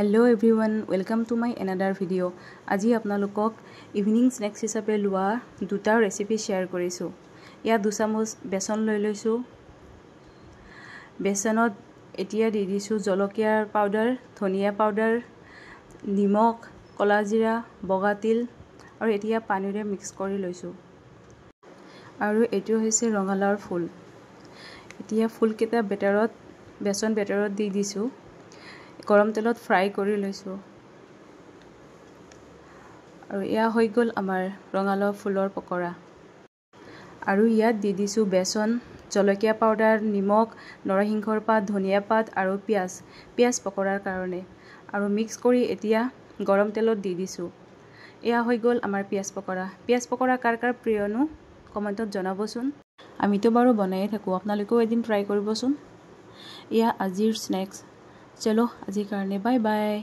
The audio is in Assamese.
Hello everyone, welcome to my another video. আজি আপোনালোকক ইভিনিং স্ন্যাক্স হিচাপে লোৱা দুটা ৰেচিপি শেয়াৰ কৰিছো। ইয়া 2 চামুচ বেসন লৈ লৈছো। বেসনত এতিয়া দি দিছো জলকীয়াৰ পাউডাৰ, ধনিয়া পাউডাৰ, নিমখ, কলা জিৰা, বগা তিল আৰু এতিয়া পানীৰে মিক্স কৰি লৈছো। আৰু এটো হৈছে ৰঙালাওৰ ফুল। এতিয়া ফুলকেটা বেটাৰত বেসন বেটাৰত দি দিছো। গৰম তেলত ফ্ৰাই কৰি লৈছো আৰু ইয়া হৈ গল আমাৰ ৰঙালাও ফুলৰ পকৰা। আৰু ইয়াত দি দিছো বেসন, জলকীয়া পাউডাৰ, নিমখ, নৰসিংহৰ পাত, ধনিয়া পাত আৰু পিয়াজ পকৰাৰ কাৰণে আৰু মিক্স কৰি এতিয়া গৰম তেলত দি দিছো। ইয়া হৈ গল আমাৰ পিয়াজ পকৰা কাৰ কাৰ প্ৰিয়নো কমেন্টত জনাবচোন। আমিতো বাৰু বনায়ে থাকো, আপোনালোকেও এদিন ট্ৰাই কৰিবচোন। ইয়া আজিৰ স্ন্যাক্স। চলো আজিৰ কাৰণে বাই বাই।